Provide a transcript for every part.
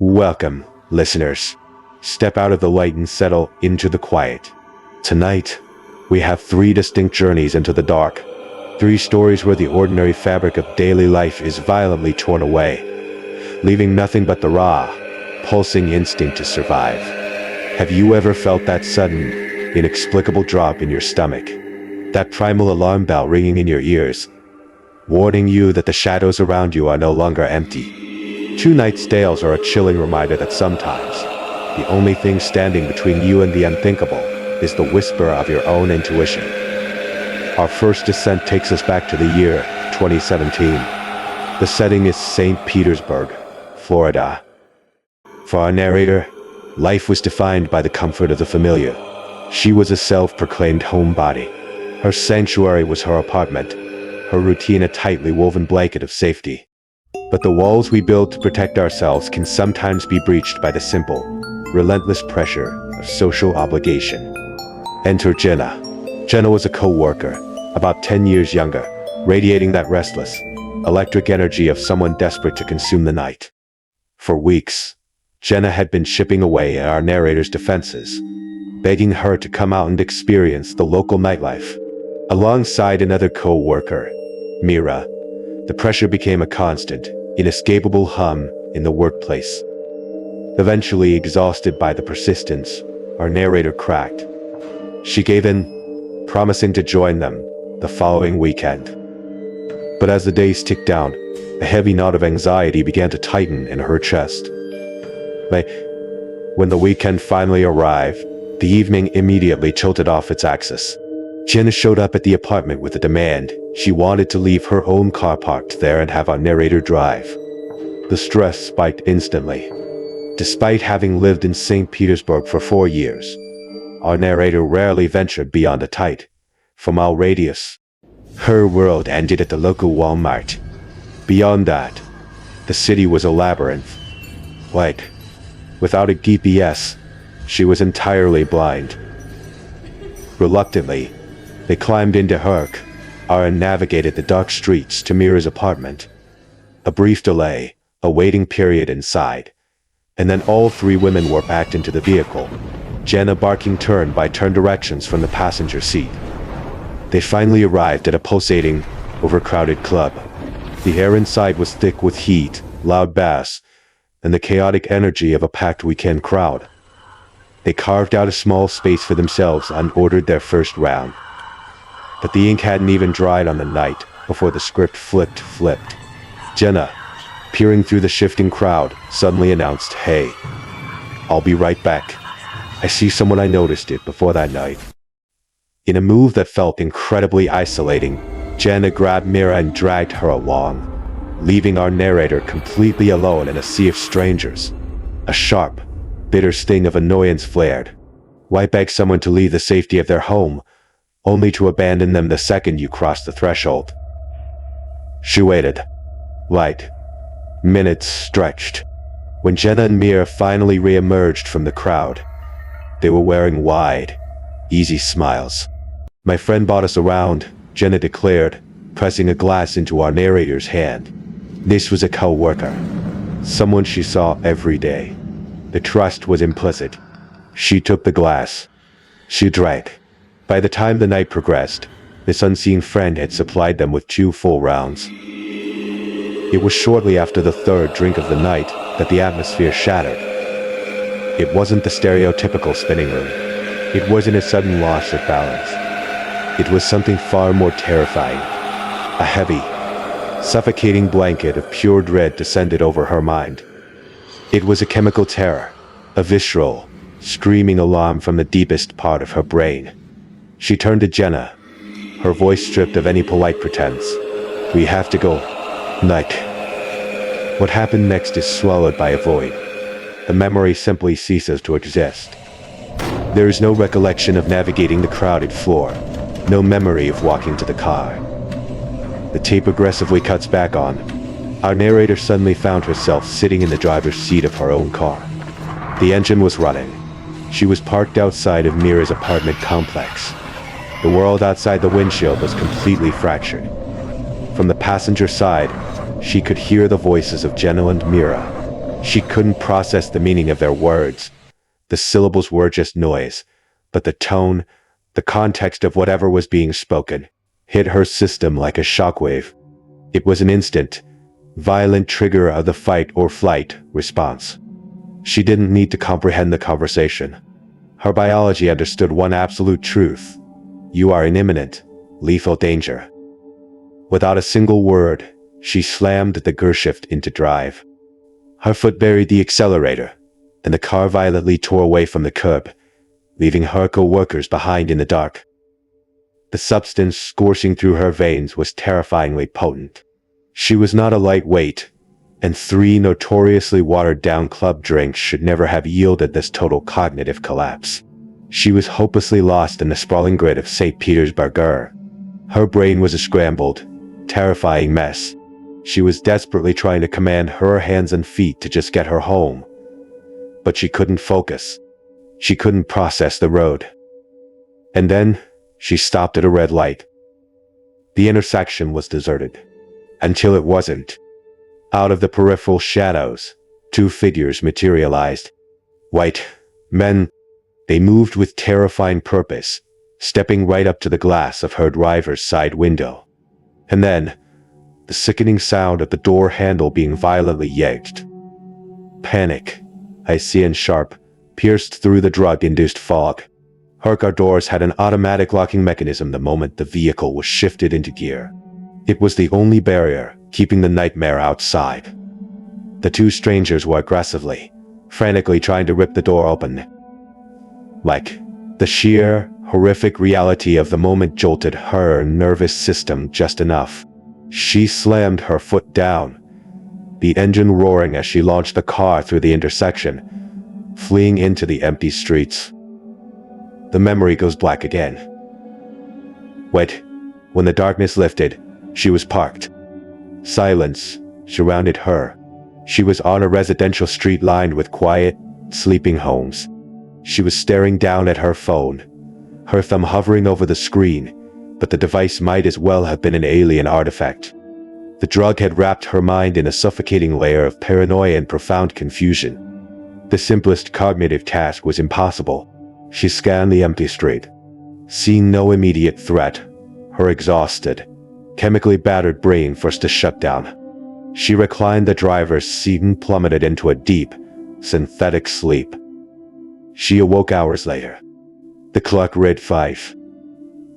Welcome, listeners. Step out of the light and settle into the quiet. Tonight, we have three distinct journeys into the dark. Three stories where the ordinary fabric of daily life is violently torn away, leaving nothing but the raw, pulsing instinct to survive. Have you ever felt that sudden, inexplicable drop in your stomach? That primal alarm bell ringing in your ears, warning you that the shadows around you are no longer empty? Two night's tales are a chilling reminder that sometimes, the only thing standing between you and the unthinkable is the whisper of your own intuition. Our first descent takes us back to the year 2017. The setting is St. Petersburg, Florida. For our narrator, life was defined by the comfort of the familiar. She was a self-proclaimed homebody. Her sanctuary was her apartment, her routine a tightly woven blanket of safety. But the walls we build to protect ourselves can sometimes be breached by the simple, relentless pressure of social obligation. Enter Jenna. Jenna was a co-worker, about 10 years younger, radiating that restless, electric energy of someone desperate to consume the night. For weeks, Jenna had been chipping away at our narrator's defenses, begging her to come out and experience the local nightlife. Alongside another co-worker, Mira, the pressure became a constant, inescapable hum in the workplace. Eventually, exhausted by the persistence, our narrator cracked. She gave in, promising to join them the following weekend. But as the days ticked down, a heavy knot of anxiety began to tighten in her chest. When the weekend finally arrived, the evening immediately tilted off its axis. Jenna showed up at the apartment with a demand. She wanted to leave her own car parked there and have our narrator drive. The stress spiked instantly. Despite having lived in St. Petersburg for 4 years, our narrator rarely ventured beyond a tight, 4-mile radius. Her world ended at the local Walmart. Beyond that, the city was a labyrinth. Without a GPS, she was entirely blind. Reluctantly, they climbed into her car and navigated the dark streets to Mira's apartment. A brief delay, a waiting period inside, and then all three women were packed into the vehicle, Jenna barking turn-by-turn directions from the passenger seat. They finally arrived at a pulsating, overcrowded club. The air inside was thick with heat, loud bass, and the chaotic energy of a packed weekend crowd. They carved out a small space for themselves and ordered their first round. But the ink hadn't even dried on the night before the script flipped. Jenna, peering through the shifting crowd, suddenly announced, "Hey, I'll be right back. I see someone I noticed it before that night." In a move that felt incredibly isolating, Jenna grabbed Mira and dragged her along, leaving our narrator completely alone in a sea of strangers. A sharp, bitter sting of annoyance flared. Why beg someone to leave the safety of their home, only to abandon them the second you cross the threshold? She waited. Minutes stretched. When Jenna and Mira finally re-emerged from the crowd, they were wearing wide, easy smiles. "My friend bought us around," Jenna declared, pressing a glass into our narrator's hand. This was a co-worker, someone she saw every day. The trust was implicit. She took the glass. She drank. By the time the night progressed, this unseen friend had supplied them with 2 full rounds. It was shortly after the third drink of the night that the atmosphere shattered. It wasn't the stereotypical spinning room. It wasn't a sudden loss of balance. It was something far more terrifying. A heavy, suffocating blanket of pure dread descended over her mind. It was a chemical terror, a visceral, screaming alarm from the deepest part of her brain. She turned to Jenna, her voice stripped of any polite pretense. "We have to go. Night." What happened next is swallowed by a void. The memory simply ceases to exist. There is no recollection of navigating the crowded floor, no memory of walking to the car. The tape aggressively cuts back on. Our narrator suddenly found herself sitting in the driver's seat of her own car. The engine was running. She was parked outside of Mira's apartment complex. The world outside the windshield was completely fractured. From the passenger side, she could hear the voices of Jenna and Mira, She couldn't process the meaning of their words. The syllables were just noise, but the tone, the context of whatever was being spoken, hit her system like a shockwave. It was an instant, violent trigger of the fight or flight response. She didn't need to comprehend the conversation. Her biology understood one absolute truth. You are in imminent, lethal danger. Without a single word, she slammed the gearshift into drive. Her foot buried the accelerator, and the car violently tore away from the curb, leaving her co-workers behind in the dark. The substance coursing through her veins was terrifyingly potent. She was not a lightweight, and 3 notoriously watered-down club drinks should never have yielded this total cognitive collapse. She was hopelessly lost in the sprawling grid of St. Petersburg. Her brain was a scrambled, terrifying mess. She was desperately trying to command her hands and feet to just get her home. But she couldn't focus. She couldn't process the road. And then, she stopped at a red light. The intersection was deserted. Until it wasn't. Out of the peripheral shadows, 2 figures materialized. White men. They moved with terrifying purpose, stepping right up to the glass of her driver's side window. And then, the sickening sound of the door handle being violently yanked. Panic, icy and sharp, pierced through the drug-induced fog. Her car doors had an automatic locking mechanism the moment the vehicle was shifted into gear. It was the only barrier keeping the nightmare outside. The 2 strangers were aggressively, frantically trying to rip the door open. The sheer, horrific reality of the moment jolted her nervous system just enough. She slammed her foot down, the engine roaring as she launched the car through the intersection, fleeing into the empty streets. The memory goes black again. When the darkness lifted, she was parked. Silence surrounded her. She was on a residential street lined with quiet, sleeping homes. She was staring down at her phone, her thumb hovering over the screen, but the device might as well have been an alien artifact. The drug had wrapped her mind in a suffocating layer of paranoia and profound confusion. The simplest cognitive task was impossible. She scanned the empty street. Seeing no immediate threat, her exhausted, chemically battered brain forced a shutdown. She reclined the driver's seat and plummeted into a deep, synthetic sleep. She awoke hours later. The clock read 5.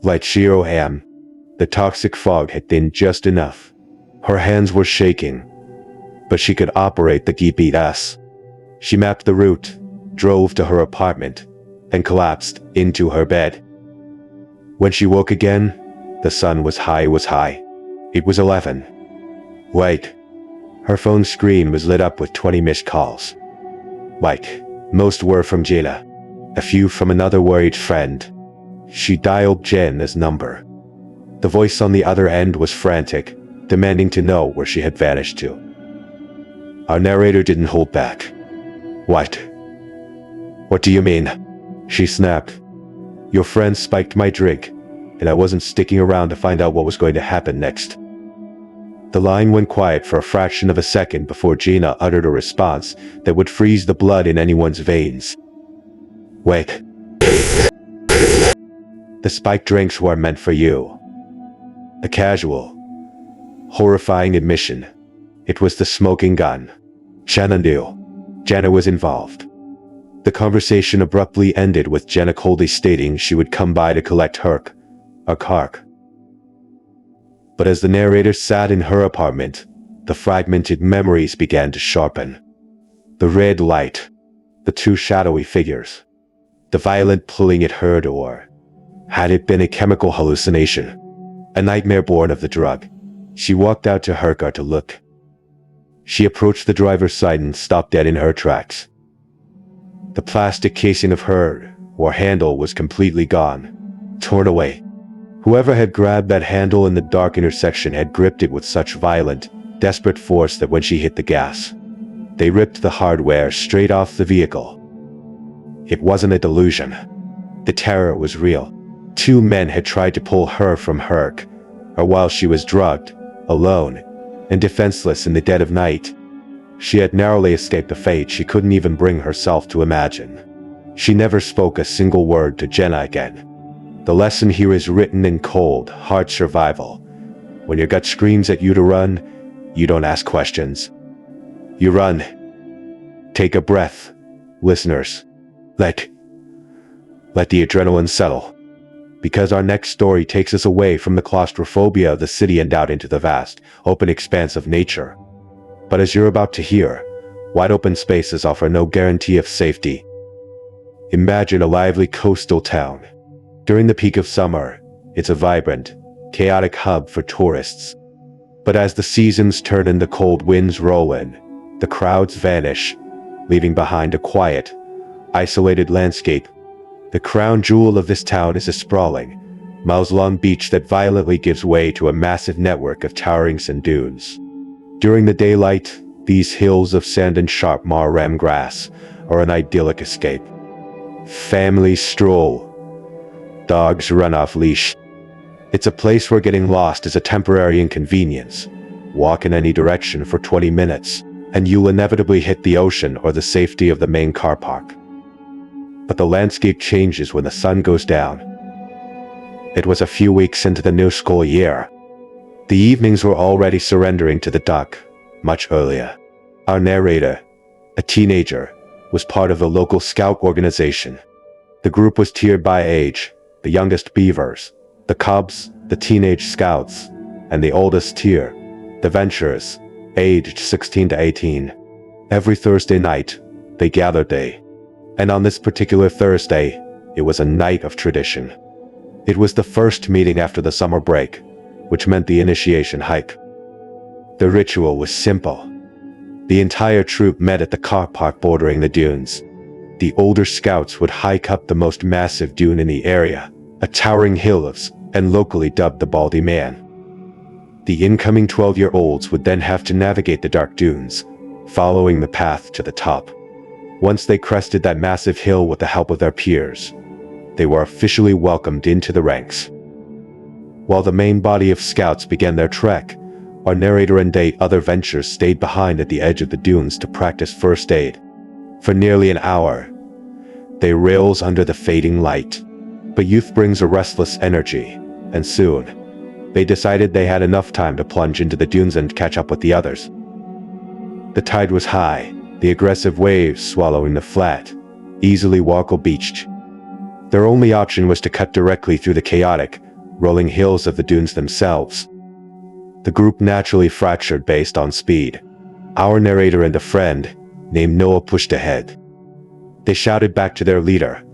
Like 0 a.m. The toxic fog had thinned just enough. Her hands were shaking, but she could operate the GPS. She mapped the route, drove to her apartment, and collapsed into her bed. When she woke again, the sun was high. It was 11. Her phone screen was lit up with 20 missed calls. Most were from Gina, a few from another worried friend. She dialed Jen's number. The voice on the other end was frantic, demanding to know where she had vanished to. Our narrator didn't hold back. What do you mean? She snapped. Your friend spiked my drink, and I wasn't sticking around to find out what was going to happen next. The line went quiet for a fraction of a second before Gina uttered a response that would freeze the blood in anyone's veins. The spiked drinks were meant for you. A casual, horrifying admission. It was the smoking gun. Jenna knew. Jenna was involved. The conversation abruptly ended with Jenna coldly stating she would come by to collect her car. But as the narrator sat in her apartment, the fragmented memories began to sharpen. The red light, the 2 shadowy figures, the violent pulling at her door. Had it been a chemical hallucination? A nightmare born of the drug? She walked out to her car to look. She approached the driver's side and stopped dead in her tracks. The plastic casing of her handle was completely gone, torn away. Whoever had grabbed that handle in the dark intersection had gripped it with such violent, desperate force that when she hit the gas, they ripped the hardware straight off the vehicle. It wasn't a delusion. The terror was real. 2 men had tried to pull her from her car while she was drugged, alone, and defenseless in the dead of night. She had narrowly escaped a fate she couldn't even bring herself to imagine. She never spoke a single word to Jenna again. The lesson here is written in cold, hard survival. When your gut screams at you to run, you don't ask questions. You run. Take a breath, listeners. Let the adrenaline settle. Because our next story takes us away from the claustrophobia of the city and out into the vast, open expanse of nature. But as you're about to hear, wide open spaces offer no guarantee of safety. Imagine a lively coastal town. During the peak of summer, it's a vibrant, chaotic hub for tourists. But as the seasons turn and the cold winds roll in, the crowds vanish, leaving behind a quiet, isolated landscape. The crown jewel of this town is a sprawling, miles-long beach that violently gives way to a massive network of towering sand dunes. During the daylight, these hills of sand and sharp marram grass are an idyllic escape. Families stroll. Dogs run off leash. It's a place where getting lost is a temporary inconvenience. Walk in any direction for 20 minutes, and you'll inevitably hit the ocean or the safety of the main car park. But the landscape changes when the sun goes down. It was a few weeks into the new school year. The evenings were already surrendering to the dark, much earlier. Our narrator, a teenager, was part of the local scout organization. The group was tiered by age: the youngest beavers, the cubs, the teenage scouts, and the oldest tier, the venturers, aged 16 to 18. Every Thursday night, they gathered day. And on this particular Thursday, it was a night of tradition. It was the first meeting after the summer break, which meant the initiation hike. The ritual was simple. The entire troop met at the car park bordering the dunes. The older scouts would hike up the most massive dune in the area, a towering hill and locally dubbed the Baldy Man. The incoming 12-year-olds would then have to navigate the dark dunes, following the path to the top. Once they crested that massive hill with the help of their peers, they were officially welcomed into the ranks. While the main body of scouts began their trek, our narrator and 8 other ventures stayed behind at the edge of the dunes to practice first aid. For nearly an hour, they rails under the fading light. But youth brings a restless energy, and soon, they decided they had enough time to plunge into the dunes and catch up with the others. The tide was high, the aggressive waves swallowing the flat, easily walkable beach. Their only option was to cut directly through the chaotic, rolling hills of the dunes themselves. The group naturally fractured based on speed. Our narrator and a friend, named Noah, pushed ahead. They shouted back to their leader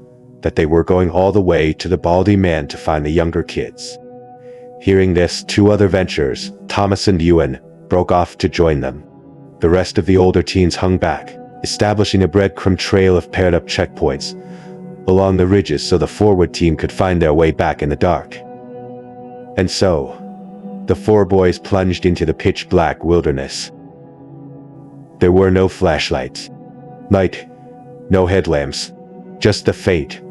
that they were going all the way to the Baldy Man to find the younger kids. Hearing this, 2 other ventures, Thomas and Ewan, broke off to join them. The rest of the older teens hung back, establishing a breadcrumb trail of paired-up checkpoints along the ridges so the forward team could find their way back in the dark. And so, the 4 boys plunged into the pitch-black wilderness. There were no flashlights, night, no headlamps, just the faint,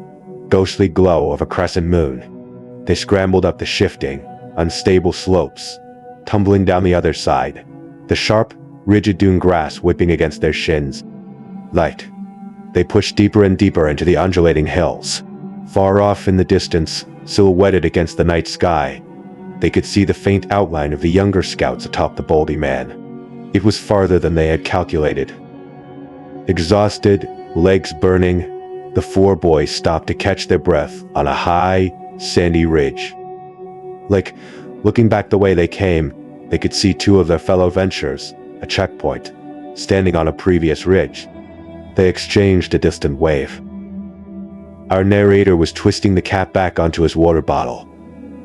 ghostly glow of a crescent moon. They scrambled up the shifting, unstable slopes, tumbling down the other side, the sharp, rigid dune grass whipping against their shins. Light. They pushed deeper and deeper into the undulating hills. Far off in the distance, silhouetted against the night sky, they could see the faint outline of the younger scouts atop the Baldy Man. It was farther than they had calculated. Exhausted, legs burning, the 4 boys stopped to catch their breath on a high, sandy ridge. Like, looking back the way they came, they could see 2 of their fellow ventures, a checkpoint, standing on a previous ridge. They exchanged a distant wave. Our narrator was twisting the cap back onto his water bottle,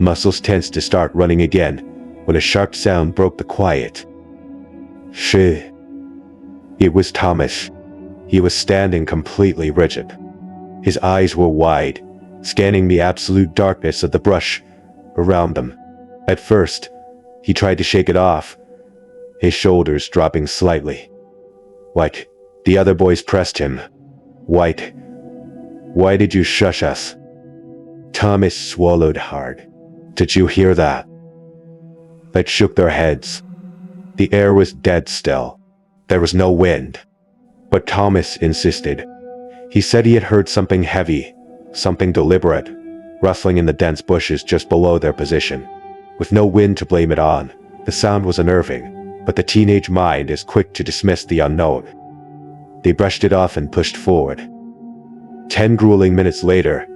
muscles tense to start running again, when a sharp sound broke the quiet. Shh. It was Thomas. He was standing completely rigid. His eyes were wide, scanning the absolute darkness of the brush around them. At first, he tried to shake it off, his shoulders dropping slightly. White. The other boys pressed him. White. Why did you shush us? Thomas swallowed hard. Did you hear that? They shook their heads. The air was dead still. There was no wind. But Thomas insisted. He said he had heard something heavy, something deliberate, rustling in the dense bushes just below their position. With no wind to blame it on, the sound was unnerving, but the teenage mind is quick to dismiss the unknown. They brushed it off and pushed forward. 10 grueling minutes later,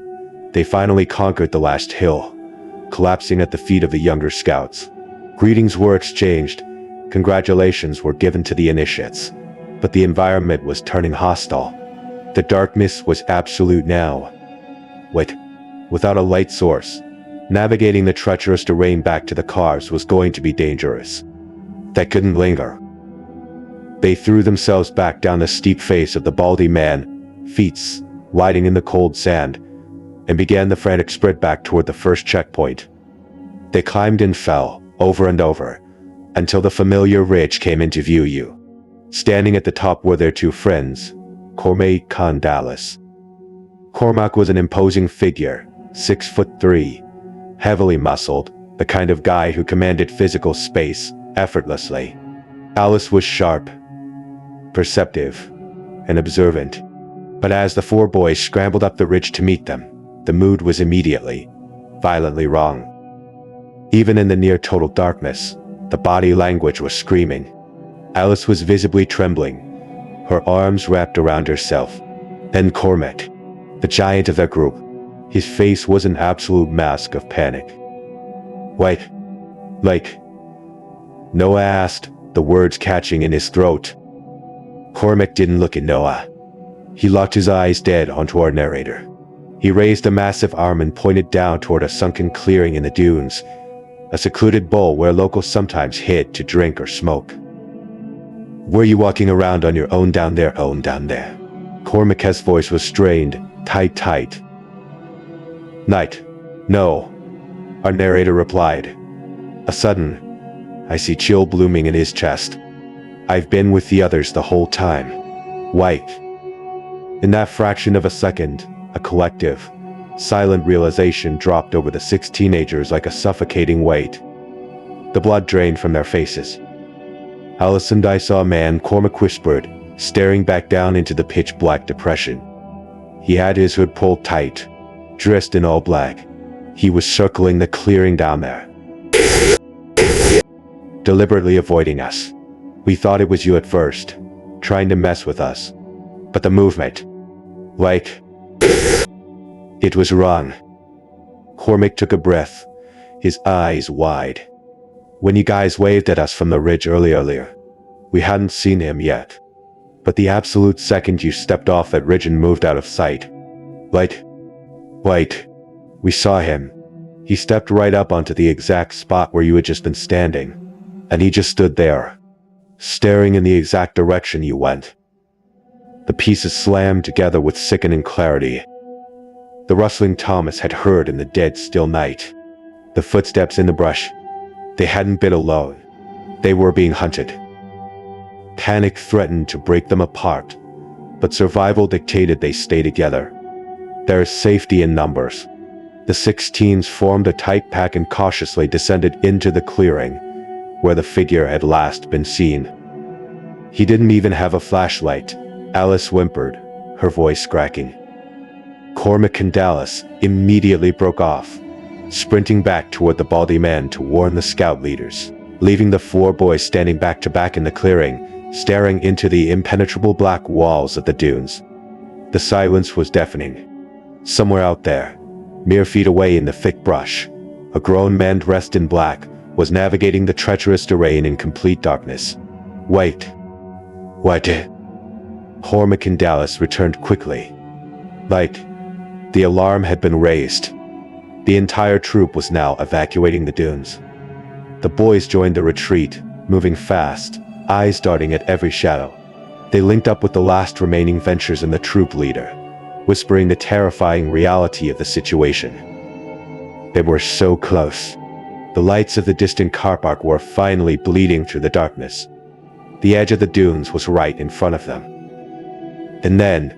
they finally conquered the last hill, collapsing at the feet of the younger scouts. Greetings were exchanged, congratulations were given to the initiates, but the environment was turning hostile. The darkness was absolute now. Without a light source, navigating the treacherous terrain back to the cars was going to be dangerous. They couldn't linger. They threw themselves back down the steep face of the baldy man, feet sliding in the cold sand, and began the frantic sprint back toward the first checkpoint. They climbed and fell, over and over, until the familiar ridge came into view. Standing at the top were their two friends, Cormac and Dallas. Cormac was an imposing figure, 6'3", heavily muscled, the kind of guy who commanded physical space effortlessly. Dallas was sharp, perceptive, and observant. But as the four boys scrambled up the ridge to meet them, the mood was immediately, violently wrong. Even in the near-total darkness, the body language was screaming. Alice was visibly trembling, her arms wrapped around herself. Then Cormac, the giant of their group, his face was an absolute mask of panic. Noah asked, the words catching in his throat. Cormac didn't look at Noah. He locked his eyes dead onto our narrator. He raised a massive arm and pointed down toward a sunken clearing in the dunes, a secluded bowl where locals sometimes hid to drink or smoke. Were you walking around on your own down there? Cormac's voice was strained, tight. Night. No, our narrator replied. A sudden, icy chill blooming in his chest. I've been with the others the whole time. White. In that fraction of a second, a collective, silent realization dropped over the 6 teenagers like a suffocating weight. The blood drained from their faces. Alice and I saw a man, Cormac whispered, staring back down into the pitch-black depression. He had his hood pulled tight, dressed in all black. He was circling the clearing down there, deliberately avoiding us. We thought it was you at first, trying to mess with us. But the movement, it was wrong. Cormac took a breath, his eyes wide. When you guys waved at us from the ridge earlier, we hadn't seen him yet. But the absolute second you stepped off that ridge and moved out of sight, we saw him. He stepped right up onto the exact spot where you had just been standing, and he just stood there, staring in the exact direction you went. The pieces slammed together with sickening clarity. The rustling Thomas had heard in the dead, still night. The footsteps in the brush. They hadn't been alone. They were being hunted. Panic threatened to break them apart, but survival dictated they stay together. There is safety in numbers. The 6 teens formed a tight pack and cautiously descended into the clearing, where the figure had last been seen. He didn't even have a flashlight, Alice whimpered, her voice cracking. Cormac and Dallas immediately broke off, sprinting back toward the baldy man to warn the scout leaders, leaving the 4 boys standing back to back in the clearing, staring into the impenetrable black walls of the dunes. The silence was deafening. Somewhere out there, mere feet away in the thick brush, a grown man dressed in black was navigating the treacherous terrain in complete darkness. Wait. Cormac and Dallas returned quickly. The alarm had been raised. The entire troop was now evacuating the dunes. The boys joined the retreat, moving fast, eyes darting at every shadow. They linked up with the last remaining ventures and the troop leader, whispering the terrifying reality of the situation. They were so close. The lights of the distant car park were finally bleeding through the darkness. The edge of the dunes was right in front of them. And then,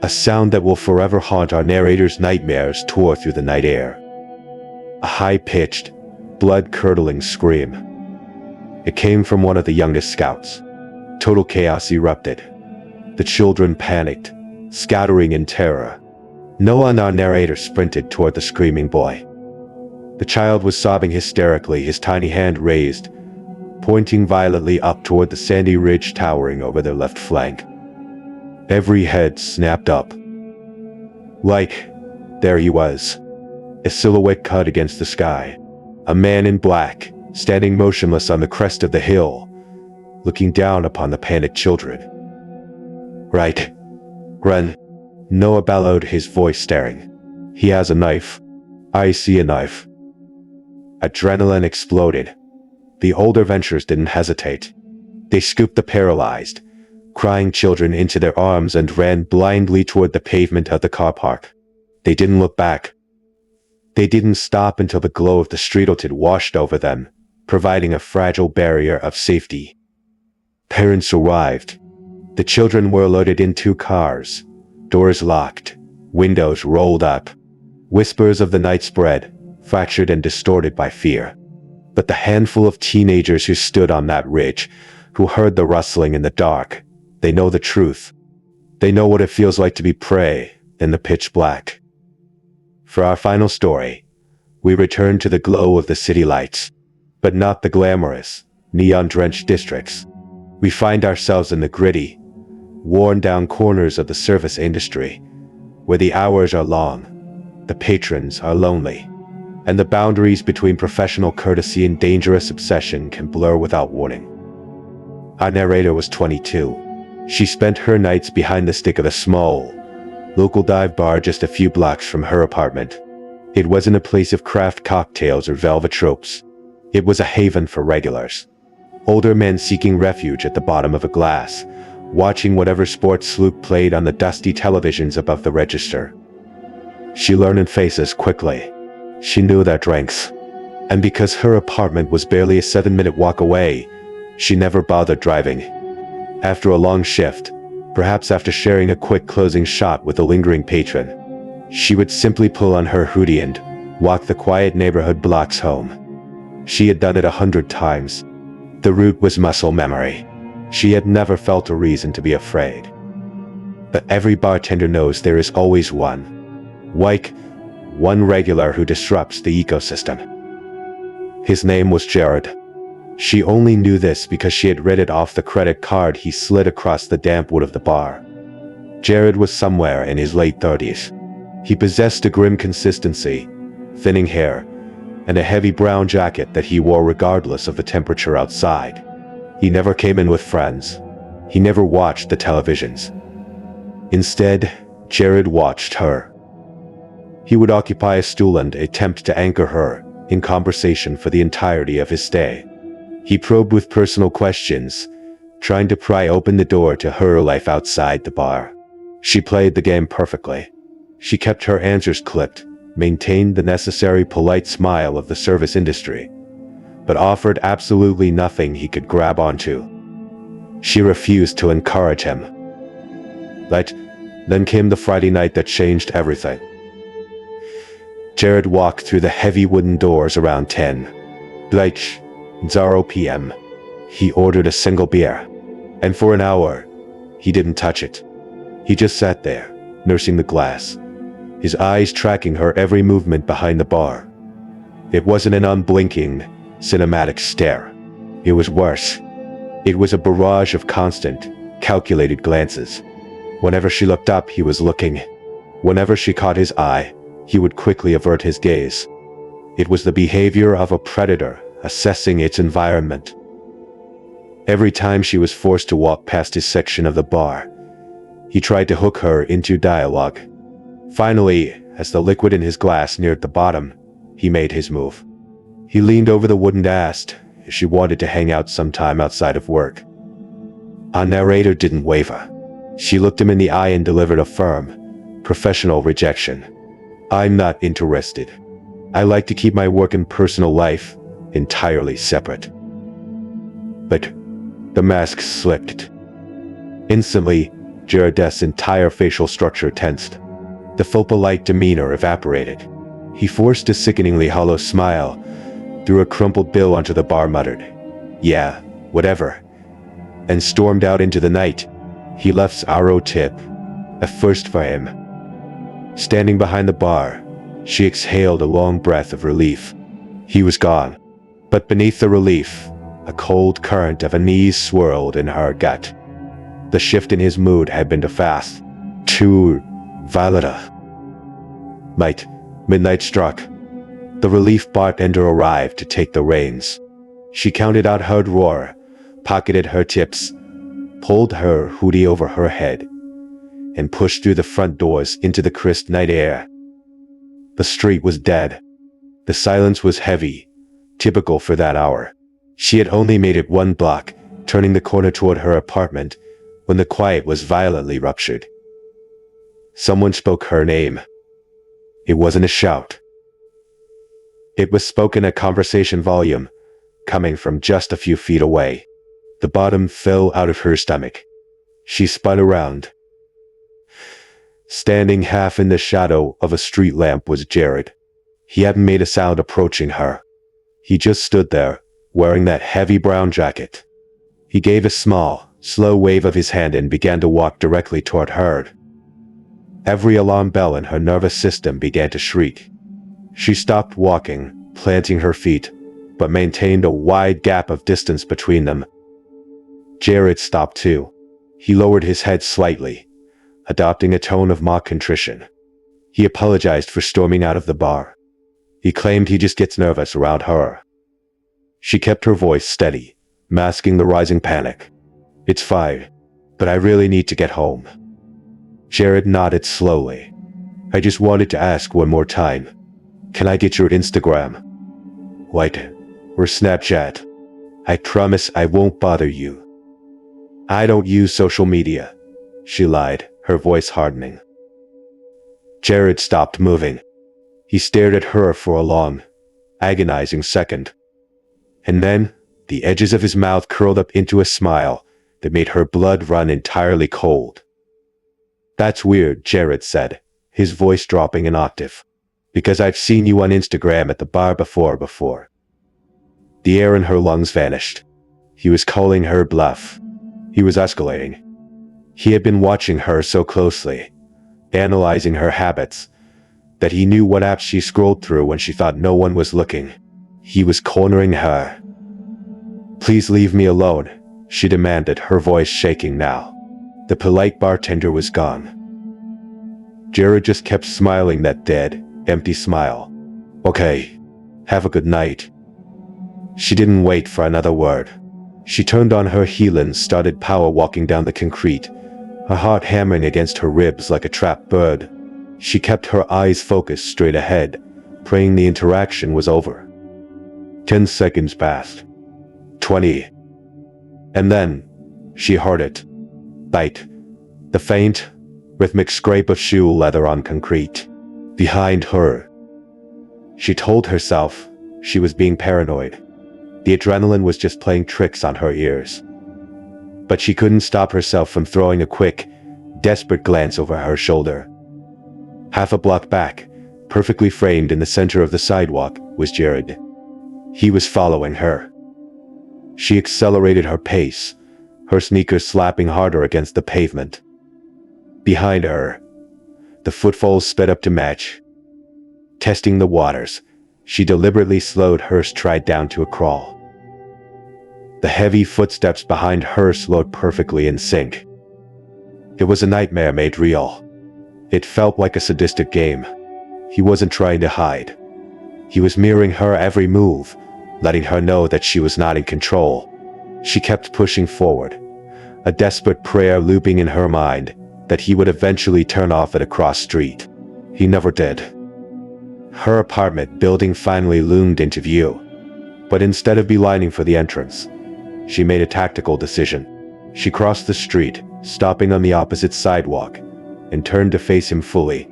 a sound that will forever haunt our narrator's nightmares tore through the night air. A high-pitched, blood-curdling scream. It came from one of the youngest scouts. Total chaos erupted. The children panicked, scattering in terror. Noah, our narrator, sprinted toward the screaming boy. The child was sobbing hysterically, his tiny hand raised, pointing violently up toward the sandy ridge towering over their left flank. Every head snapped up. There he was, a silhouette cut against the sky. A man in black, standing motionless on the crest of the hill, looking down upon the panicked children. Right. Run. Noah bellowed, his voice staring. He has a knife. I see a knife. Adrenaline exploded. The older Ventures didn't hesitate. They scooped the paralyzed, crying children into their arms and ran blindly toward the pavement of the car park. They didn't look back. They didn't stop until the glow of the streetlight had washed over them, providing a fragile barrier of safety. Parents arrived. The children were loaded in 2 cars, doors locked, windows rolled up. Whispers of the night spread, fractured and distorted by fear. But the handful of teenagers who stood on that ridge, who heard the rustling in the dark, they know the truth. They know what it feels like to be prey in the pitch black. For our final story, we return to the glow of the city lights, but not the glamorous, neon-drenched districts. We find ourselves in the gritty, worn-down corners of the service industry, where the hours are long, the patrons are lonely, and the boundaries between professional courtesy and dangerous obsession can blur without warning. Our narrator was 22. She spent her nights behind the stick of a small, local dive bar just a few blocks from her apartment. It wasn't a place of craft cocktails or velvet tropes. It was a haven for regulars. Older men seeking refuge at the bottom of a glass, watching whatever sports sloop played on the dusty televisions above the register. She learned faces quickly. She knew their drinks. And because her apartment was barely a 7-minute walk away, she never bothered driving. After a long shift, perhaps after sharing a quick closing shot with a lingering patron, she would simply pull on her hoodie and walk the quiet neighborhood blocks home. She had done it 100 times. The route was muscle memory. She had never felt a reason to be afraid. But every bartender knows there is always one regular who disrupts the ecosystem. His name was Jared. She only knew this because she had read it off the credit card he slid across the damp wood of the bar. Jared was somewhere in his late 30s. He possessed a grim consistency, thinning hair, and a heavy brown jacket that he wore regardless of the temperature outside. He never came in with friends. He never watched the televisions. Instead, Jared watched her. He would occupy a stool and attempt to anchor her in conversation for the entirety of his stay. He probed with personal questions, trying to pry open the door to her life outside the bar. She played the game perfectly. She kept her answers clipped, maintained the necessary polite smile of the service industry, but offered absolutely nothing he could grab onto. She refused to encourage him. Then came the Friday night that changed everything. Jared walked through the heavy wooden doors around 10 p.m. He ordered a single beer, and for an hour, he didn't touch it. He just sat there, nursing the glass, his eyes tracking her every movement behind the bar. It wasn't an unblinking, cinematic stare. It was worse. It was a barrage of constant, calculated glances. Whenever she looked up, he was looking. Whenever she caught his eye, he would quickly avert his gaze. It was the behavior of a predator assessing its environment. Every time she was forced to walk past his section of the bar, he tried to hook her into dialogue. Finally, as the liquid in his glass neared the bottom, he made his move. He leaned over the wood and asked if she wanted to hang out sometime outside of work. Our narrator didn't waver. She looked him in the eye and delivered a firm, professional rejection. I'm not interested. I like to keep my work and personal life entirely separate. But the mask slipped. Instantly, Jared's entire facial structure tensed. The full polite demeanor evaporated. He forced a sickeningly hollow smile, threw a crumpled bill onto the bar, muttered, "Yeah, whatever. and stormed out into the night. He left's arrow tip, a first for him. Standing behind the bar, she exhaled a long breath of relief. He was gone. But beneath the relief, a cold current of unease swirled in her gut. The shift in his mood had been too fast. Too Violeta. Midnight struck. The relief bartender arrived to take the reins. She counted out her drawer, pocketed her tips, pulled her hoodie over her head, and pushed through the front doors into the crisp night air. The street was dead. The silence was heavy, typical for that hour. She had only made it 1 block, turning the corner toward her apartment, when the quiet was violently ruptured. Someone spoke her name. It wasn't a shout. It was spoken at conversation volume, coming from just a few feet away. The bottom fell out of her stomach. She spun around. Standing half in the shadow of a street lamp was Jared. He hadn't made a sound approaching her. He just stood there, wearing that heavy brown jacket. He gave a small, slow wave of his hand and began to walk directly toward her. Every alarm bell in her nervous system began to shriek. She stopped walking, planting her feet, but maintained a wide gap of distance between them. Jared stopped too. He lowered his head slightly, adopting a tone of mock contrition. He apologized for storming out of the bar. He claimed he just gets nervous around her. She kept her voice steady, masking the rising panic. It's fine, but I really need to get home. Jared nodded slowly. I just wanted to ask one more time. Can I get your Instagram? Or Snapchat? I promise I won't bother you. I don't use social media, she lied, her voice hardening. Jared stopped moving. He stared at her for a long, agonizing second. And then, the edges of his mouth curled up into a smile that made her blood run entirely cold. That's weird, Jared said, his voice dropping an octave. Because I've seen you on Instagram at the bar before. The air in her lungs vanished. He was calling her bluff. He was escalating. He had been watching her so closely, analyzing her habits, that he knew what apps she scrolled through when she thought no one was looking. He was cornering her. Please leave me alone, she demanded, her voice shaking now. The polite bartender was gone. Jared just kept smiling that dead, empty smile. Okay, have a good night. She didn't wait for another word. She turned on her heel and started power walking down the concrete, her heart hammering against her ribs like a trapped bird. She kept her eyes focused straight ahead, praying the interaction was over. 10 seconds passed. 20. And then, she heard it. Bite. The faint, rhythmic scrape of shoe leather on concrete. Behind her. She told herself she was being paranoid. The adrenaline was just playing tricks on her ears. But she couldn't stop herself from throwing a quick, desperate glance over her shoulder. Half a block back, perfectly framed in the center of the sidewalk, was Jared. He was following her. She accelerated her pace, her sneakers slapping harder against the pavement. Behind her, the footfalls sped up to match. Testing the waters, she deliberately slowed her stride down to a crawl. The heavy footsteps behind her slowed perfectly in sync. It was a nightmare made real. It felt like a sadistic game. He wasn't trying to hide. He was mirroring her every move, letting her know that she was not in control. She kept pushing forward, a desperate prayer looping in her mind that he would eventually turn off at a cross street. He never did. Her apartment building finally loomed into view, but instead of beelining for the entrance, she made a tactical decision. She crossed the street, stopping on the opposite sidewalk, and turned to face him fully.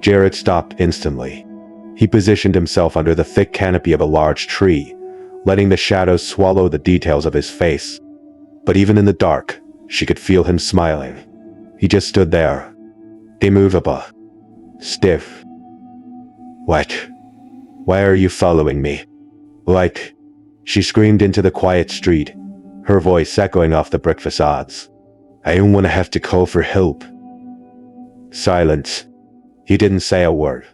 Jared stopped instantly. He positioned himself under the thick canopy of a large tree, letting the shadows swallow the details of his face. But even in the dark, she could feel him smiling. He just stood there, immovable, stiff. What? Why are you following me? She screamed into the quiet street, her voice echoing off the brick facades. "I don't want to have to call for help." Silence. He didn't say a word.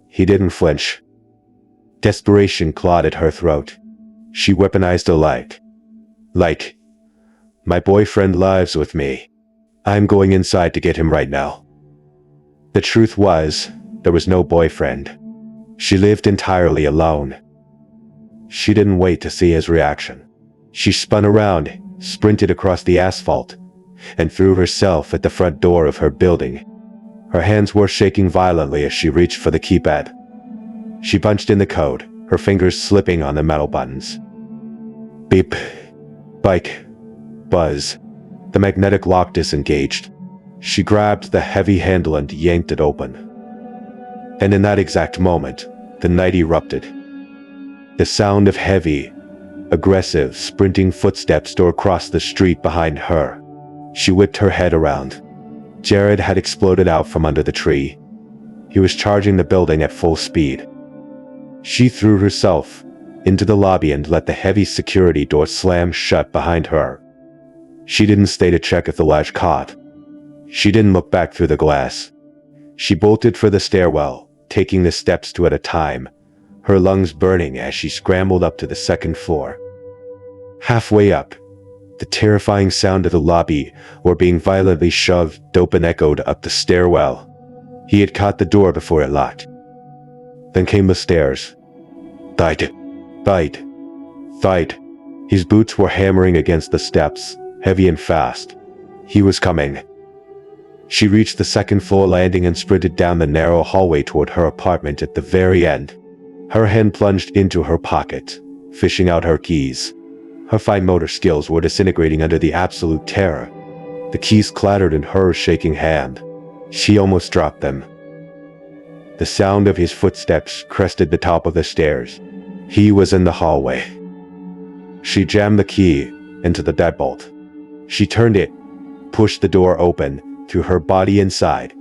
He didn't flinch. Desperation clawed at her throat. She weaponized a light. Like, "My boyfriend lives with me. I'm going inside to get him right now." The truth was, there was no boyfriend. She lived entirely alone. She didn't wait to see his reaction. She spun around, sprinted across the asphalt, and threw herself at the front door of her building. Her hands were shaking violently as she reached for the keypad. She punched in the code, her fingers slipping on the metal buttons. Beep. Bike. Buzz. The magnetic lock disengaged. She grabbed the heavy handle and yanked it open. And in that exact moment, the night erupted. The sound of heavy, aggressive, sprinting footsteps tore across the street behind her. She whipped her head around. Jared had exploded out from under the tree. He was charging the building at full speed. She threw herself into the lobby and let the heavy security door slam shut behind her. She didn't stay to check if the latch caught. She didn't look back through the glass. She bolted for the stairwell, taking the steps two at a time, her lungs burning as she scrambled up to the second floor. Halfway up, the terrifying sound of the lobby or being violently shoved open echoed up the stairwell. He had caught the door before it locked. Then came the stairs. Thud, thud, thud. His boots were hammering against the steps, heavy and fast. He was coming. She reached the second floor landing and sprinted down the narrow hallway toward her apartment at the very end. Her hand plunged into her pocket, fishing out her keys. Her fine motor skills were disintegrating under the absolute terror. The keys clattered in her shaking hand. She almost dropped them. The sound of his footsteps crested the top of the stairs. He was in the hallway. She jammed the key into the deadbolt. She turned it, pushed the door open, threw her body inside,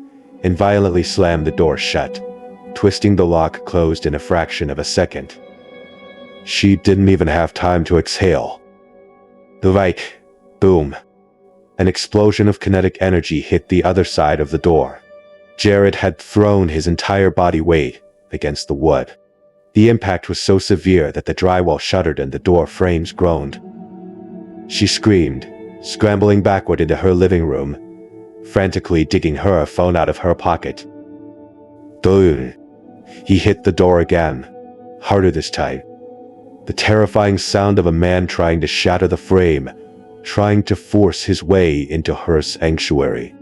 and violently slammed the door shut, twisting the lock closed in a fraction of a second. She didn't even have time to exhale. The right, boom. An explosion of kinetic energy hit the other side of the door. Jared had thrown his entire body weight against the wood. The impact was so severe that the drywall shuddered and the door frames groaned. She screamed, scrambling backward into her living room, frantically digging her phone out of her pocket. Dude. He hit the door again, harder this time. The terrifying sound of a man trying to shatter the frame, trying to force his way into her sanctuary.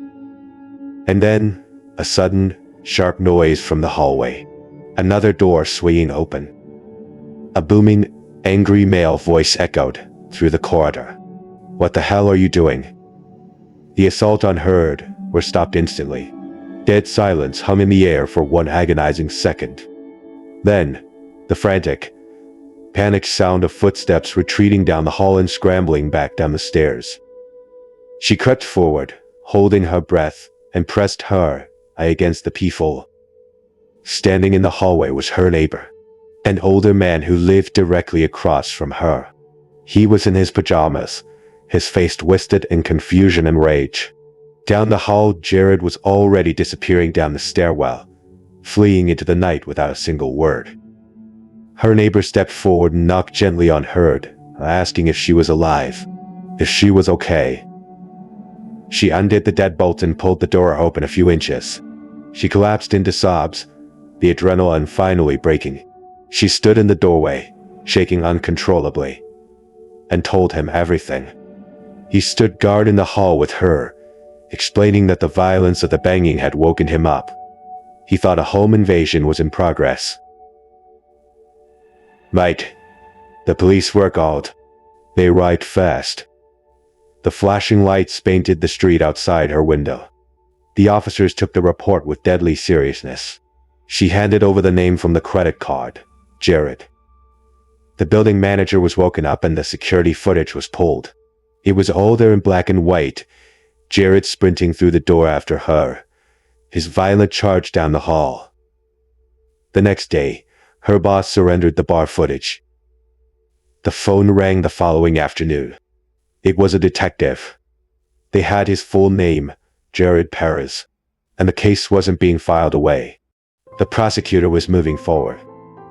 And then, a sudden, sharp noise from the hallway. Another door swinging open. A booming, angry male voice echoed through the corridor. "What the hell are you doing?" The assault unheard were stopped instantly. Dead silence hung in the air for one agonizing second. Then, the frantic, panicked sound of footsteps retreating down the hall and scrambling back down the stairs. She crept forward, holding her breath, and pressed her eye against the peephole. Standing in the hallway was her neighbor, an older man who lived directly across from her. He was in his pajamas, his face twisted in confusion and rage. Down the hall, Jared was already disappearing down the stairwell, fleeing into the night without a single word. Her neighbor stepped forward and knocked gently on her, asking if she was alive, if she was okay. She undid the deadbolt and pulled the door open a few inches. She collapsed into sobs, the adrenaline finally breaking. She stood in the doorway, shaking uncontrollably, and told him everything. He stood guard in the hall with her, explaining that the violence of the banging had woken him up. He thought a home invasion was in progress. "Mate, the police were called. They ride fast." The flashing lights painted the street outside her window. The officers took the report with deadly seriousness. She handed over the name from the credit card, Jared. The building manager was woken up and the security footage was pulled. It was all there in black and white, Jared sprinting through the door after her, his violent charge down the hall. The next day, her boss surrendered the bar footage. The phone rang the following afternoon. It was a detective. They had his full name, Jared Perez, and the case wasn't being filed away. The prosecutor was moving forward.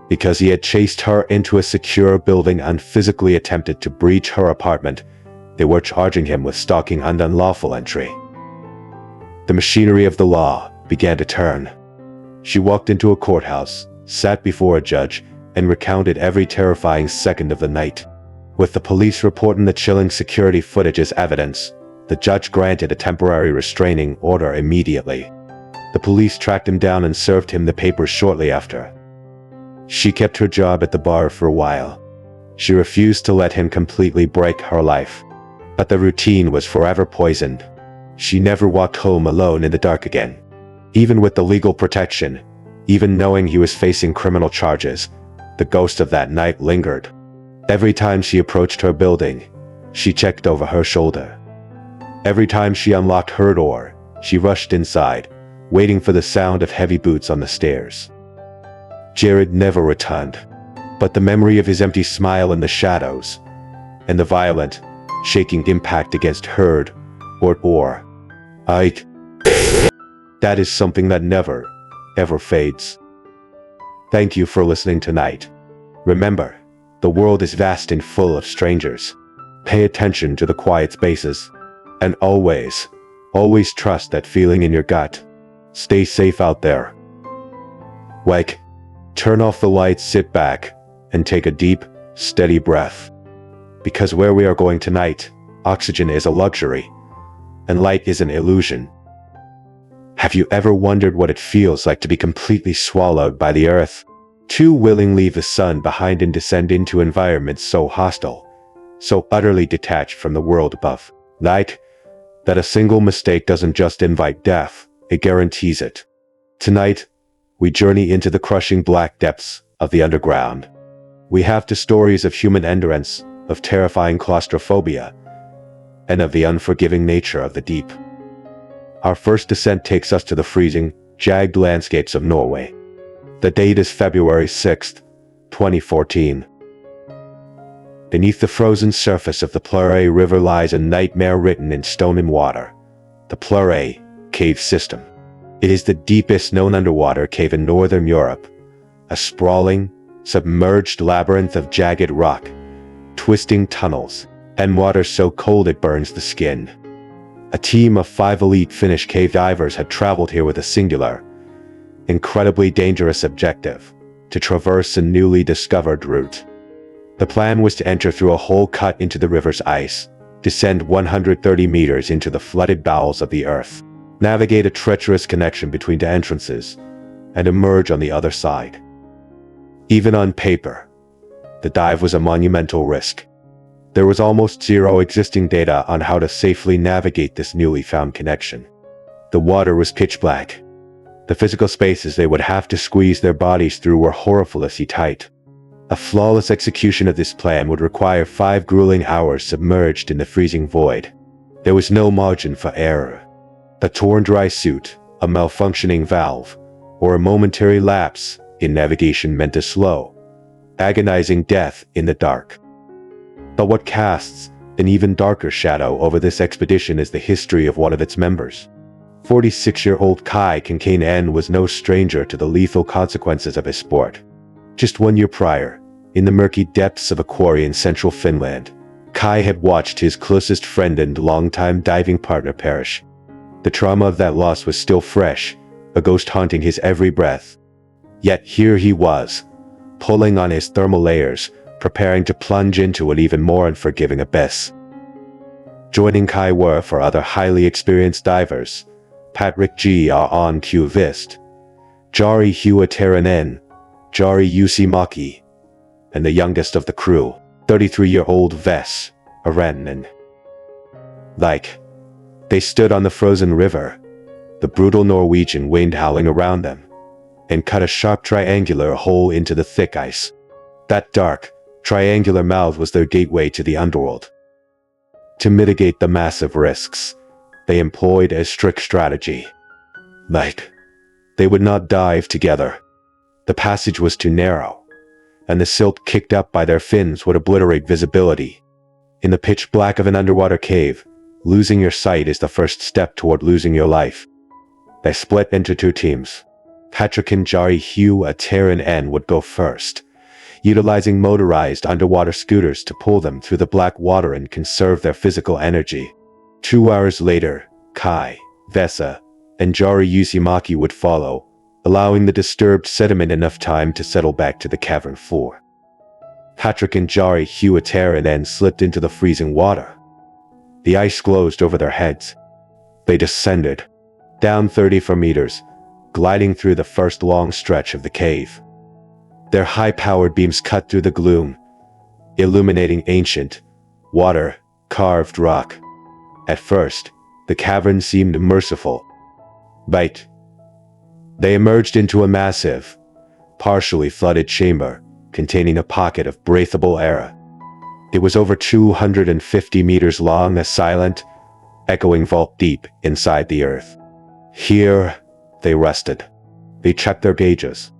Because he had chased her into a secure building and physically attempted to breach her apartment, they were charging him with stalking and unlawful entry. The machinery of the law began to turn. She walked into a courthouse, sat before a judge, and recounted every terrifying second of the night. With the police reporting the chilling security footage as evidence, the judge granted a temporary restraining order immediately. The police tracked him down and served him the papers shortly after. She kept her job at the bar for a while. She refused to let him completely break her life. But the routine was forever poisoned. She never walked home alone in the dark again. Even with the legal protection, even knowing he was facing criminal charges, the ghost of that night lingered. Every time she approached her building, she checked over her shoulder. Every time she unlocked her door, she rushed inside, waiting for the sound of heavy boots on the stairs. Jared never returned, but the memory of his empty smile in the shadows, and the violent, shaking impact against her or that is something that never, ever fades. Thank you for listening tonight. Remember, the world is vast and full of strangers. Pay attention to the quiet spaces, and always, always trust that feeling in your gut. Stay safe out there. Turn off the lights, sit back, and take a deep, steady breath. Because where we are going tonight, oxygen is a luxury, and light is an illusion. Have you ever wondered what it feels like to be completely swallowed by the earth? To willingly leave the sun behind and descend into environments so hostile, so utterly detached from the world above. That a single mistake doesn't just invite death, it guarantees it. Tonight, we journey into the crushing black depths of the underground. We have the stories of human endurance, of terrifying claustrophobia, and of the unforgiving nature of the deep. Our first descent takes us to the freezing, jagged landscapes of Norway. The date is February 6th, 2014. Beneath the frozen surface of the Pluré River lies a nightmare written in stone and water. The Pluré Cave System. It is the deepest known underwater cave in northern Europe, a sprawling, submerged labyrinth of jagged rock, twisting tunnels, and water so cold it burns the skin. A team of 5 elite Finnish cave divers had traveled here with a singular, incredibly dangerous objective: to traverse a newly discovered route. The plan was to enter through a hole cut into the river's ice, descend 130 meters into the flooded bowels of the earth, navigate a treacherous connection between the entrances, and emerge on the other side. Even on paper, the dive was a monumental risk. There was almost zero existing data on how to safely navigate this newly found connection. The water was pitch black. The physical spaces they would have to squeeze their bodies through were horrificously tight. A flawless execution of this plan would require 5 grueling hours submerged in the freezing void. There was no margin for error. A torn dry suit, a malfunctioning valve, or a momentary lapse in navigation meant a slow, agonizing death in the dark. But what casts an even darker shadow over this expedition is the history of one of its members. 46-year-old Kai Kincaid was no stranger to the lethal consequences of his sport. Just 1 year prior, in the murky depths of a quarry in central Finland, Kai had watched his closest friend and longtime diving partner perish. The trauma of that loss was still fresh, a ghost haunting his every breath. Yet here he was, pulling on his thermal layers, preparing to plunge into an even more unforgiving abyss. Joining Kai were 4 other highly experienced divers: Patrick G. on Q Vist, Jari Huataranen, Jari Yusimaki, and the youngest of the crew, 33-year-old Ves Aranen. They stood on the frozen river, the brutal Norwegian wind howling around them, and cut a sharp triangular hole into the thick ice. That dark, triangular mouth was their gateway to the underworld. To mitigate the massive risks, they employed a strict strategy. They would not dive together. The passage was too narrow, and the silt kicked up by their fins would obliterate visibility. In the pitch black of an underwater cave, losing your sight is the first step toward losing your life. They split into two teams. Patrick and Jari Hugh, a Terran N, would go first, utilizing motorized underwater scooters to pull them through the black water and conserve their physical energy. 2 hours later, Kai, Vesa, and Jari Uzumaki would follow, allowing the disturbed sediment enough time to settle back to the cavern floor. Patrick and Jari Hugh, a Terran N, slipped into the freezing water. The ice closed over their heads. They descended, down 34 meters, gliding through the first long stretch of the cave. Their high-powered beams cut through the gloom, illuminating ancient, water-carved rock. At first, the cavern seemed merciful. But they emerged into a massive, partially flooded chamber containing a pocket of breathable air. It was over 250 meters long, a silent, echoing vault deep inside the earth. Here, they rested. They checked their gauges.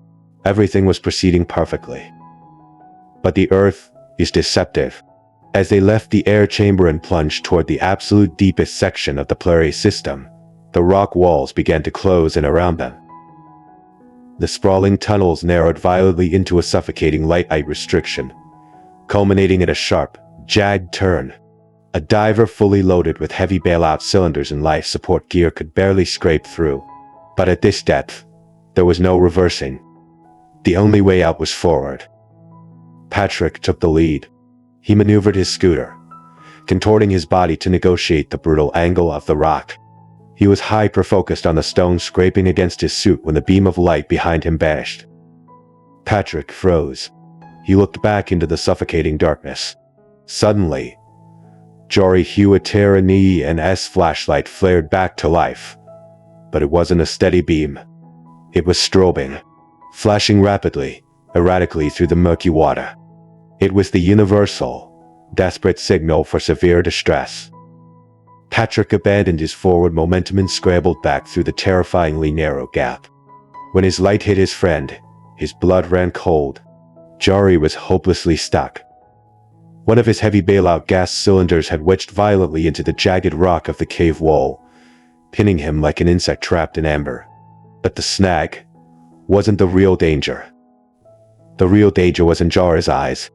Everything was proceeding perfectly. But the earth is deceptive. As they left the air chamber and plunged toward the absolute deepest section of the Pleury system, the rock walls began to close in around them. The sprawling tunnels narrowed violently into a suffocating light restriction, culminating in a sharp, jagged turn. A diver fully loaded with heavy bailout cylinders and life support gear could barely scrape through. But at this depth, there was no reversing. The only way out was forward. Patrick took the lead. He maneuvered his scooter, contorting his body to negotiate the brutal angle of the rock. He was hyper-focused on the stone scraping against his suit when the beam of light behind him vanished. Patrick froze. He looked back into the suffocating darkness. Suddenly, Jari Huatera and S flashlight flared back to life. But it wasn't a steady beam. It was strobing, flashing rapidly, erratically through the murky water. It was the universal, desperate signal for severe distress. Patrick abandoned his forward momentum and scrambled back through the terrifyingly narrow gap. When his light hit his friend, his blood ran cold. Jari was hopelessly stuck. One of his heavy bailout gas cylinders had wedged violently into the jagged rock of the cave wall, pinning him like an insect trapped in amber. But the snag wasn't the real danger. The real danger was in Jari's eyes.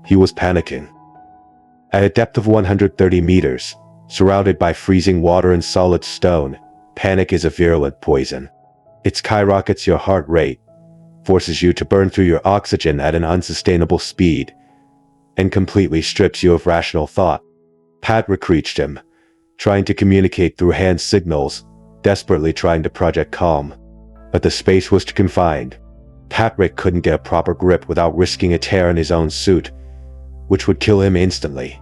He was panicking. At a depth of 130 meters, surrounded by freezing water and solid stone, panic is a virulent poison. It skyrockets your heart rate, forces you to burn through your oxygen at an unsustainable speed, and completely strips you of rational thought. Patrick reached him, trying to communicate through hand signals, desperately trying to project calm. But the space was too confined. Patrick couldn't get a proper grip without risking a tear in his own suit, which would kill him instantly.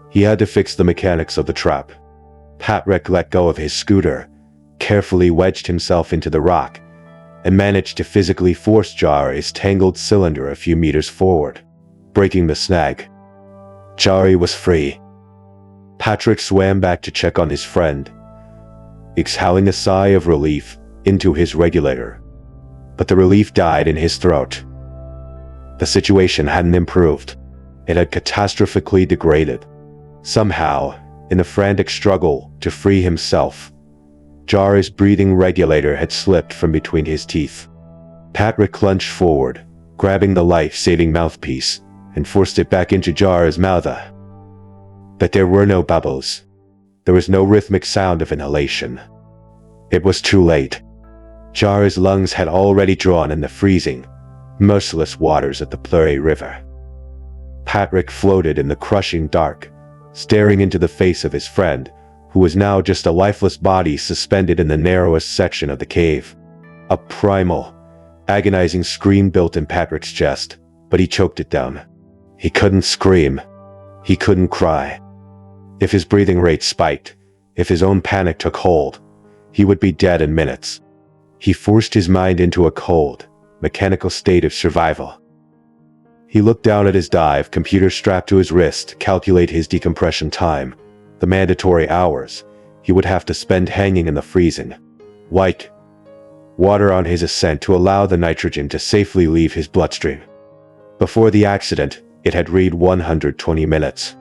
He had to fix the mechanics of the trap. Patrick let go of his scooter, carefully wedged himself into the rock, and managed to physically force Jari's tangled cylinder a few meters forward, breaking the snag. Jari was free. Patrick swam back to check on his friend, exhaling a sigh of relief into his regulator. But the relief died in his throat. The situation hadn't improved. It had catastrophically degraded. Somehow, in the frantic struggle to free himself, Jari's breathing regulator had slipped from between his teeth. Patrick lunged forward, grabbing the life-saving mouthpiece, and forced it back into Jari's mouth. But there were no bubbles. There was no rhythmic sound of inhalation. It was too late. Jari's lungs had already drawn in the freezing, merciless waters of the Pleury River. Patrick floated in the crushing dark, staring into the face of his friend, who was now just a lifeless body suspended in the narrowest section of the cave. A primal, agonizing scream built in Patrick's chest, but he choked it down. He couldn't scream. He couldn't cry. If his breathing rate spiked, if his own panic took hold, he would be dead in minutes. He forced his mind into a cold, mechanical state of survival. He looked down at his dive computer strapped to his wrist to calculate his decompression time, the mandatory hours he would have to spend hanging in the freezing, white water on his ascent to allow the nitrogen to safely leave his bloodstream. Before the accident, It had read 120 minutes.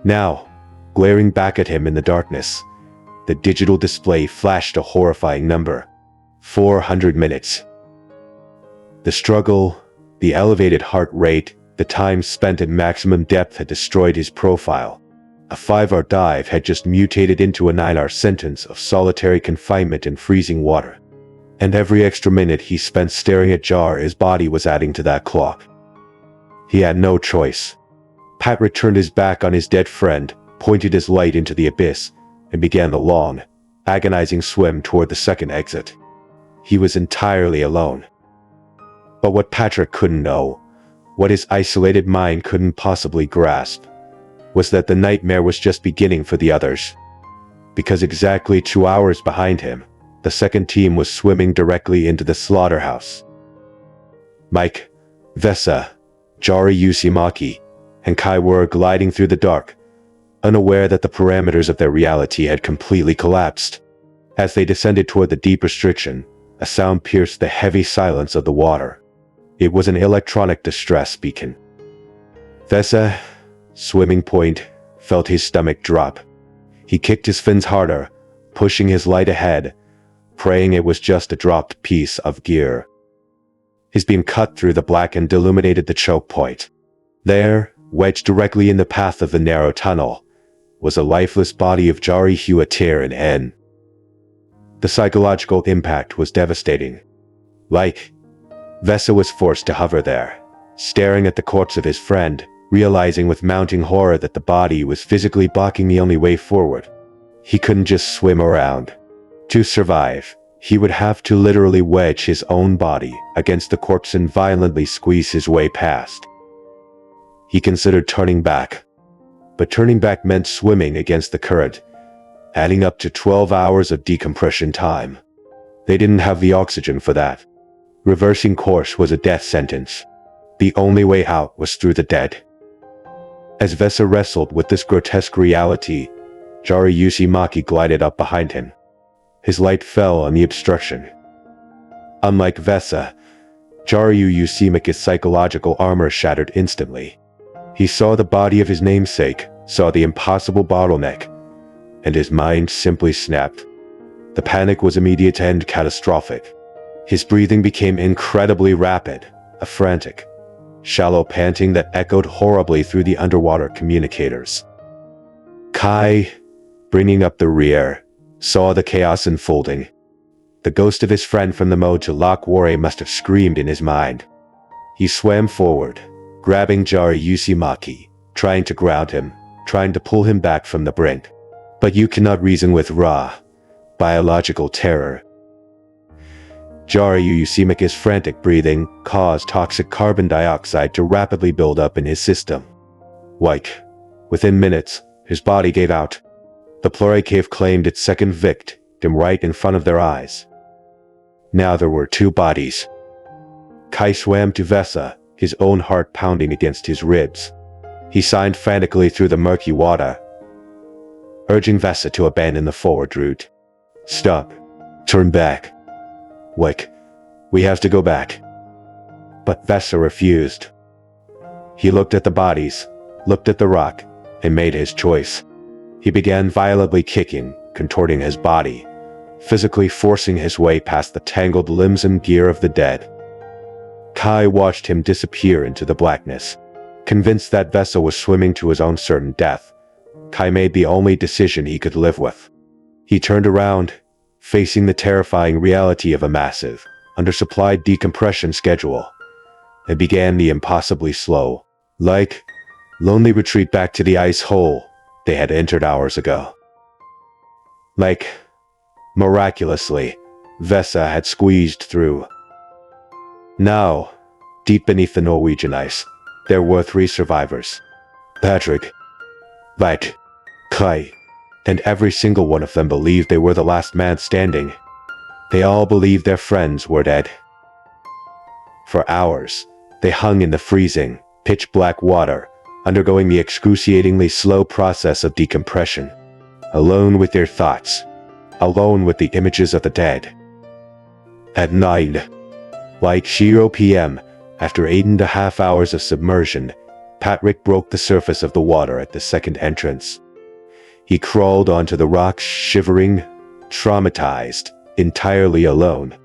Now, glaring back at him in the darkness, the digital display flashed a horrifying number. 400 minutes. The struggle, the elevated heart rate, the time spent at maximum depth had destroyed his profile. A 5-hour dive had just mutated into a 9-hour sentence of solitary confinement in freezing water. And every extra minute he spent staring at Jar, his body was adding to that clock. He had no choice. Pat turned his back on his dead friend, pointed his light into the abyss, and began the long, agonizing swim toward the second exit. He was entirely alone. But what Patrick couldn't know, what his isolated mind couldn't possibly grasp, was that the nightmare was just beginning for the others. Because exactly 2 hours behind him, the second team was swimming directly into the slaughterhouse. Mike, Vesa, Jari Yusimaki, and Kai were gliding through the dark, unaware that the parameters of their reality had completely collapsed. As they descended toward the deep restriction, a sound pierced the heavy silence of the water. It was an electronic distress beacon. Vesa, swimming point, felt his stomach drop. He kicked his fins harder, pushing his light ahead, praying it was just a dropped piece of gear. His beam cut through the black and illuminated the choke point. There, wedged directly in the path of the narrow tunnel, was a lifeless body of Jari Huatir and N. The psychological impact was devastating. Vesa was forced to hover there, staring at the corpse of his friend, realizing with mounting horror that the body was physically blocking the only way forward. He couldn't just swim around. To survive, he would have to literally wedge his own body against the corpse and violently squeeze his way past. He considered turning back, but turning back meant swimming against the current, adding up to 12 hours of decompression time. They didn't have the oxygen for that. Reversing course was a death sentence. The only way out was through the dead. As Vesa wrestled with this grotesque reality, Jari Yusimaki glided up behind him. His light fell on the obstruction. Unlike Vesa, Jari Yusimaki's psychological armor shattered instantly. He saw the body of his namesake, saw the impossible bottleneck, and his mind simply snapped. The panic was immediate and catastrophic. His breathing became incredibly rapid, a frantic, shallow panting that echoed horribly through the underwater communicators. Kai, bringing up the rear, saw the chaos unfolding. The ghost of his friend from the Moja Lokware must have screamed in his mind. He swam forward, grabbing Jari Yusimaki, trying to ground him, trying to pull him back from the brink. But you cannot reason with raw, biological terror. Jari Yusimaki's frantic breathing caused toxic carbon dioxide to rapidly build up in his system. Within minutes, his body gave out. The Plore cave claimed its second victim right in front of their eyes. Now there were two bodies. Kai swam to Vesa, his own heart pounding against his ribs. He signed frantically through the murky water, urging Vesa to abandon the forward route. Stop. Turn back. We have to go back. But Vesa refused. He looked at the bodies, looked at the rock, and made his choice. He began violently kicking, contorting his body, physically forcing his way past the tangled limbs and gear of the dead. Kai watched him disappear into the blackness. Convinced that Vesa was swimming to his own certain death, Kai made the only decision he could live with. He turned around, facing the terrifying reality of a massive, undersupplied decompression schedule, and began the impossibly slow, lonely retreat back to the ice hole they had entered hours ago. Miraculously, Vesa had squeezed through. Now, deep beneath the Norwegian ice, there were 3 survivors. Patrick, Kai, and every single one of them believed they were the last man standing. They all believed their friends were dead. For hours, they hung in the freezing, pitch-black water, undergoing the excruciatingly slow process of decompression, alone with their thoughts, alone with the images of the dead. At night, 0 p.m., after 8.5 hours of submersion, Patrick broke the surface of the water at the second entrance. He crawled onto the rocks, shivering, traumatized, entirely alone.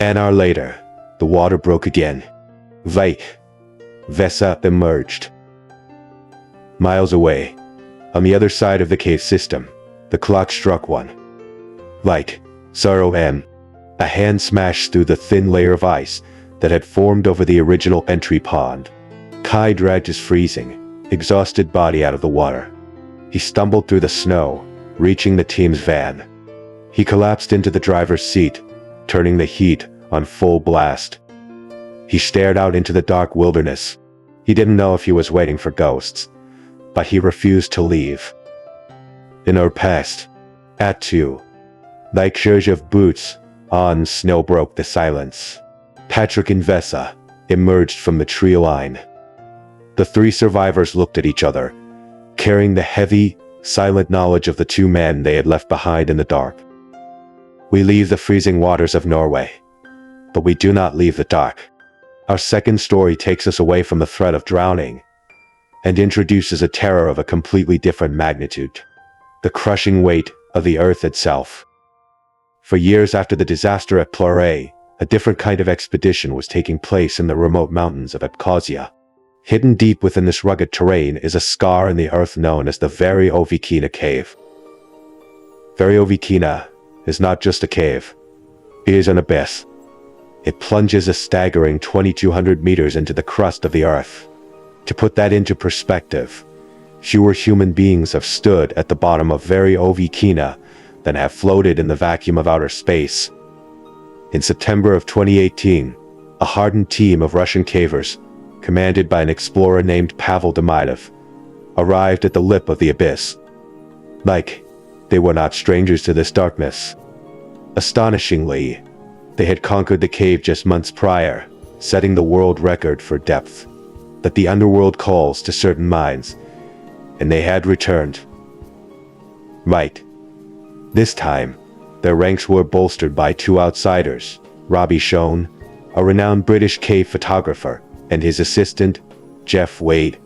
An hour later, the water broke again. Vesa emerged. Miles away, on the other side of the cave system, the clock struck 1. A hand smashed through the thin layer of ice that had formed over the original entry pond. Kai dragged his freezing, exhausted body out of the water. He stumbled through the snow, reaching the team's van. He collapsed into the driver's seat, turning the heat on full blast. He stared out into the dark wilderness. He didn't know if he was waiting for ghosts, but he refused to leave. In our past, at 2, like surge of boots, on snow broke the silence. Patrick and Vesa emerged from the tree line. The 3 survivors looked at each other, carrying the heavy, silent knowledge of the 2 men they had left behind in the dark. We leave the freezing waters of Norway, but we do not leave the dark. Our second story takes us away from the threat of drowning and introduces a terror of a completely different magnitude: the crushing weight of the earth itself. For years after the disaster at Plare, a different kind of expedition was taking place in the remote mountains of Abkhazia. Hidden deep within this rugged terrain is a scar in the earth known as the Varyovikina Cave. Varyovikina is not just a cave, it is an abyss. It plunges a staggering 2,200 meters into the crust of the earth. To put that into perspective, fewer human beings have stood at the bottom of Varyovikina than have floated in the vacuum of outer space. In September of 2018, a hardened team of Russian cavers, commanded by an explorer named Pavel Demidov, arrived at the lip of the abyss. They were not strangers to this darkness. Astonishingly, they had conquered the cave just months prior, setting the world record for depth that the underworld calls to certain minds, and they had returned. This time, their ranks were bolstered by 2 outsiders, Robbie Schoen, a renowned British cave photographer, and his assistant, Jeff Wade.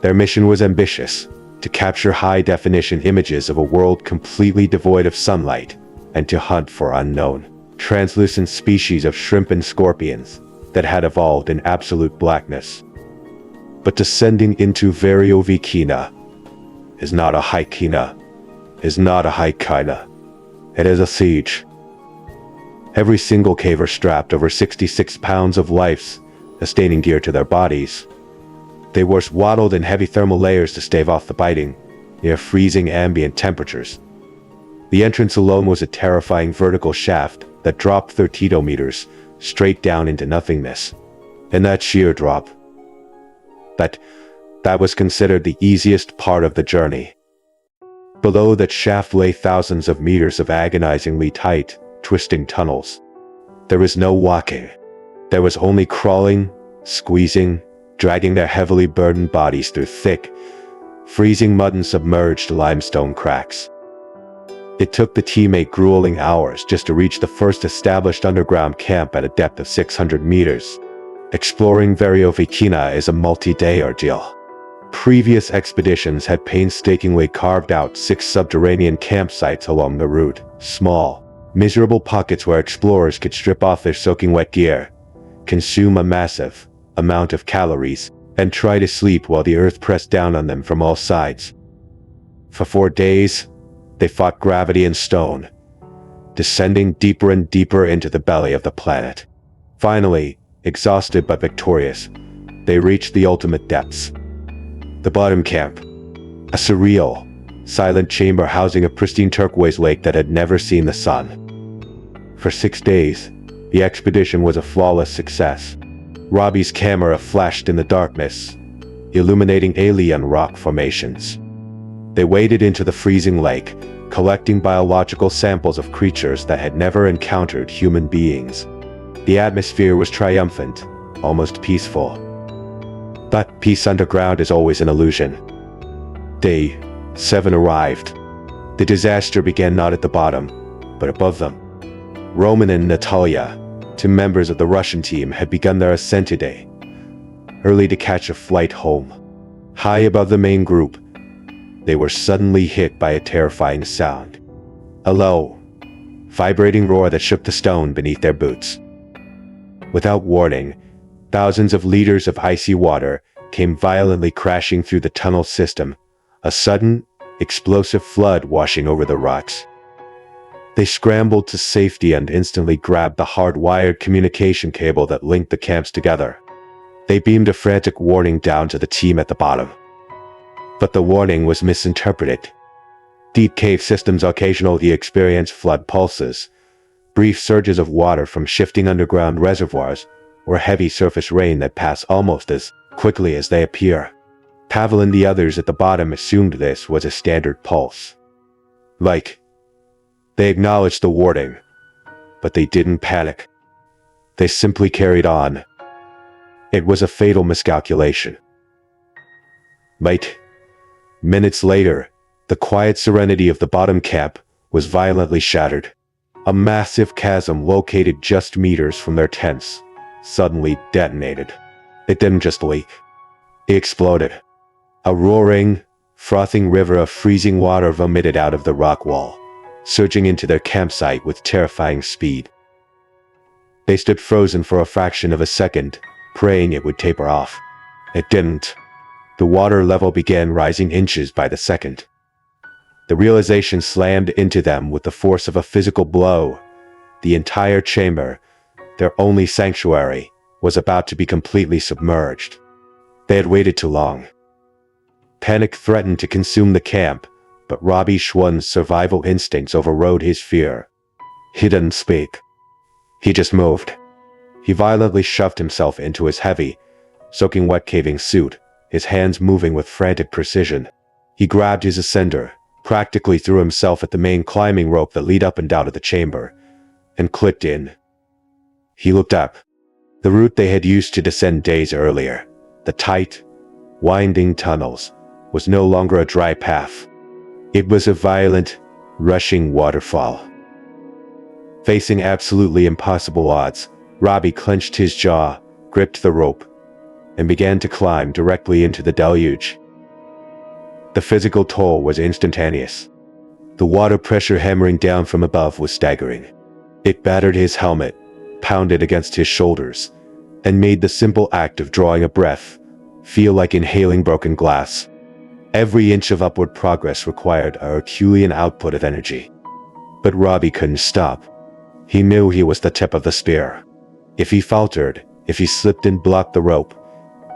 Their mission was ambitious: to capture high-definition images of a world completely devoid of sunlight, and to hunt for unknown, translucent species of shrimp and scorpions that had evolved in absolute blackness. But descending into Varyovikina is not a hikina. It is a siege. Every single caver strapped over 66 pounds of life-sustaining gear to their bodies. They wore swaddled in heavy thermal layers to stave off the biting, near freezing ambient temperatures. The entrance alone was a terrifying vertical shaft that dropped 30 meters straight down into nothingness. And that sheer drop, that was considered the easiest part of the journey. Below that shaft lay thousands of meters of agonizingly tight, twisting tunnels. There was no walking. There was only crawling, squeezing, dragging their heavily burdened bodies through thick, freezing mud and submerged limestone cracks. It took the team 8 grueling hours just to reach the first established underground camp at a depth of 600 meters. Exploring Varyovikina is a multi-day ordeal. Previous expeditions had painstakingly carved out 6 subterranean campsites along the route, small, miserable pockets where explorers could strip off their soaking wet gear, consume a massive amount of calories, and try to sleep while the earth pressed down on them from all sides. For 4 days, they fought gravity and stone, descending deeper and deeper into the belly of the planet. Finally, exhausted but victorious, they reached the ultimate depths. The bottom camp, a surreal, silent chamber housing a pristine turquoise lake that had never seen the sun. For 6 days, the expedition was a flawless success. Robbie's camera flashed in the darkness, illuminating alien rock formations. They waded into the freezing lake, collecting biological samples of creatures that had never encountered human beings. The atmosphere was triumphant, almost peaceful. But peace underground is always an illusion. Day 7 arrived. The disaster began not at the bottom, but above them. Roman and Natalia, 2 members of the Russian team, had begun their ascent today. early to catch a flight home. High above the main group, they were suddenly hit by a terrifying sound. A low, vibrating roar that shook the stone beneath their boots. Without warning, thousands of liters of icy water came violently crashing through the tunnel system, a sudden, explosive flood washing over the rocks. They scrambled to safety and instantly grabbed the hard-wired communication cable that linked the camps together. They beamed a frantic warning down to the team at the bottom. But the warning was misinterpreted. Deep cave systems occasionally experience flood pulses, brief surges of water from shifting underground reservoirs, or heavy surface rain that pass almost as quickly as they appear. Pavel and the others at the bottom assumed this was a standard pulse. They acknowledged the warning, but they didn't panic. They simply carried on. It was a fatal miscalculation. Minutes later, the quiet serenity of the bottom camp was violently shattered. A massive chasm located just meters from their tents suddenly detonated. It didn't just leak. It exploded. A roaring, frothing river of freezing water vomited out of the rock wall, surging into their campsite with terrifying speed. They stood frozen for a fraction of a second, praying it would taper off. It didn't. The water level began rising inches by the second. The realization slammed into them with the force of a physical blow. The entire chamber, their only sanctuary, was about to be completely submerged. They had waited too long. Panic threatened to consume the camp, but Robbie Schwann's survival instincts overrode his fear. He didn't speak. He just moved. He violently shoved himself into his heavy, soaking wet caving suit, his hands moving with frantic precision. He grabbed his ascender, practically threw himself at the main climbing rope that led up and down to the chamber, and clicked in. He looked up. The route they had used to descend days earlier, the tight, winding tunnels, was no longer a dry path. It was a violent, rushing waterfall. Facing absolutely impossible odds, Robbie clenched his jaw, gripped the rope, and began to climb directly into the deluge. The physical toll was instantaneous. The water pressure hammering down from above was staggering. It battered his helmet, pounded against his shoulders, and made the simple act of drawing a breath feel like inhaling broken glass. Every inch of upward progress required a Herculean output of energy. But Robbie couldn't stop. He knew he was the tip of the spear. If he faltered, if he slipped and blocked the rope,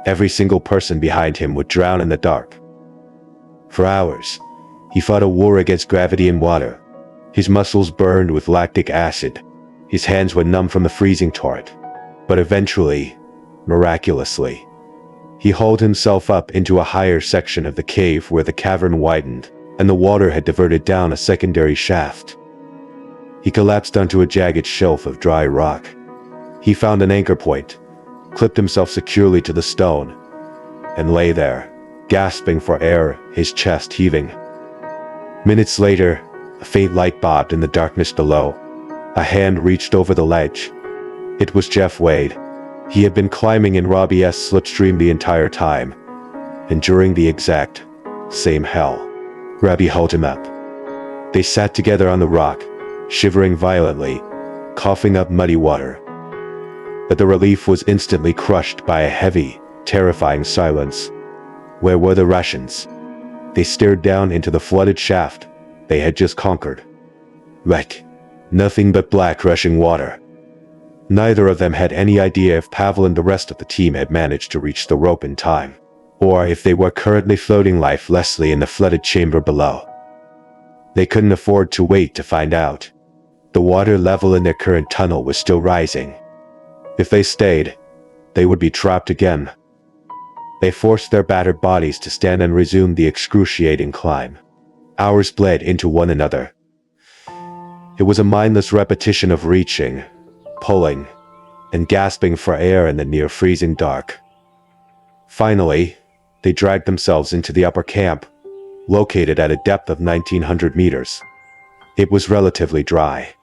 every single person behind him would drown in the dark. For hours, he fought a war against gravity and water. His muscles burned with lactic acid. His hands were numb from the freezing torrent. But eventually, miraculously, he hauled himself up into a higher section of the cave where the cavern widened, and the water had diverted down a secondary shaft. He collapsed onto a jagged shelf of dry rock. He found an anchor point, clipped himself securely to the stone, and lay there, gasping for air, his chest heaving. Minutes later, a faint light bobbed in the darkness below. A hand reached over the ledge. It was Jeff Wade. He had been climbing in Robbie's slipstream the entire time, enduring the exact same hell. Robbie held him up. They sat together on the rock, shivering violently, coughing up muddy water. But the relief was instantly crushed by a heavy, terrifying silence. Where were the Russians? They stared down into the flooded shaft they had just conquered. Nothing but black rushing water. Neither of them had any idea if Pavel and the rest of the team had managed to reach the rope in time, or if they were currently floating lifelessly in the flooded chamber below. They couldn't afford to wait to find out. The water level in their current tunnel was still rising. If they stayed, they would be trapped again. They forced their battered bodies to stand and resume the excruciating climb. Hours bled into one another. It was a mindless repetition of reaching, pulling, and gasping for air in the near-freezing dark. Finally, they dragged themselves into the upper camp, located at a depth of 1,900 meters. It was relatively dry.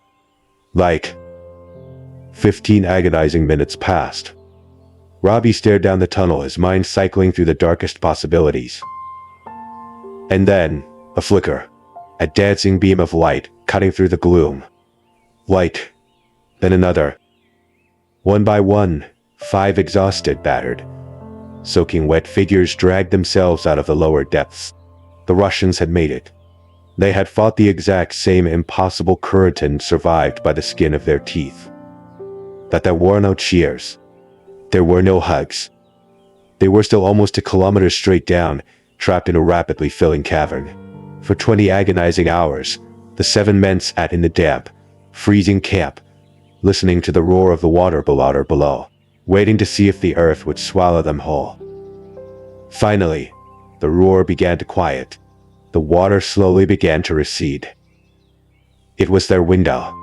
15 agonizing minutes passed. Robbie stared down the tunnel, his mind cycling through the darkest possibilities. And then, a flicker. A dancing beam of light, cutting through the gloom. Light. Then another. One by one, 5 exhausted, battered, soaking wet figures dragged themselves out of the lower depths. The Russians had made it. They had fought the exact same impossible current and survived by the skin of their teeth. That there were no cheers. There were no hugs. They were still almost a kilometer straight down, trapped in a rapidly filling cavern. For 20 agonizing hours, the 7 men sat in the damp, freezing camp, listening to the roar of the water below, waiting to see if the earth would swallow them whole. Finally, the roar began to quiet. The water slowly began to recede. It was their window.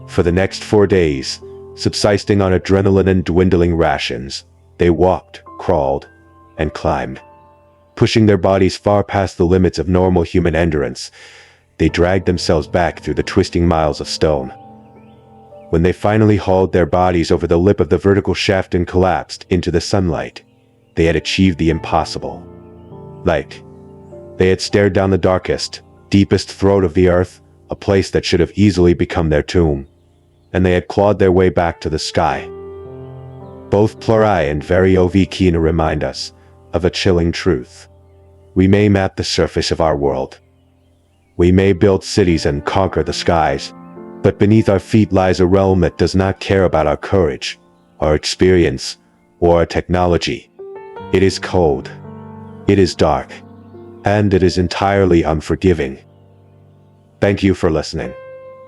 For the next 4 days, subsisting on adrenaline and dwindling rations, they walked, crawled, and climbed. Pushing their bodies far past the limits of normal human endurance, they dragged themselves back through the twisting miles of stone. When they finally hauled their bodies over the lip of the vertical shaft and collapsed into the sunlight, they had achieved the impossible. Light. They had stared down the darkest, deepest throat of the earth, a place that should have easily become their tomb, and they had clawed their way back to the sky. Both Pluri and Kina remind us of a chilling truth. We may map the surface of our world. We may build cities and conquer the skies, but beneath our feet lies a realm that does not care about our courage, our experience, or our technology. It is cold. It is dark. And it is entirely unforgiving. Thank you for listening.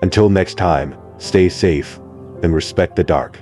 Until next time, stay safe and respect the dark.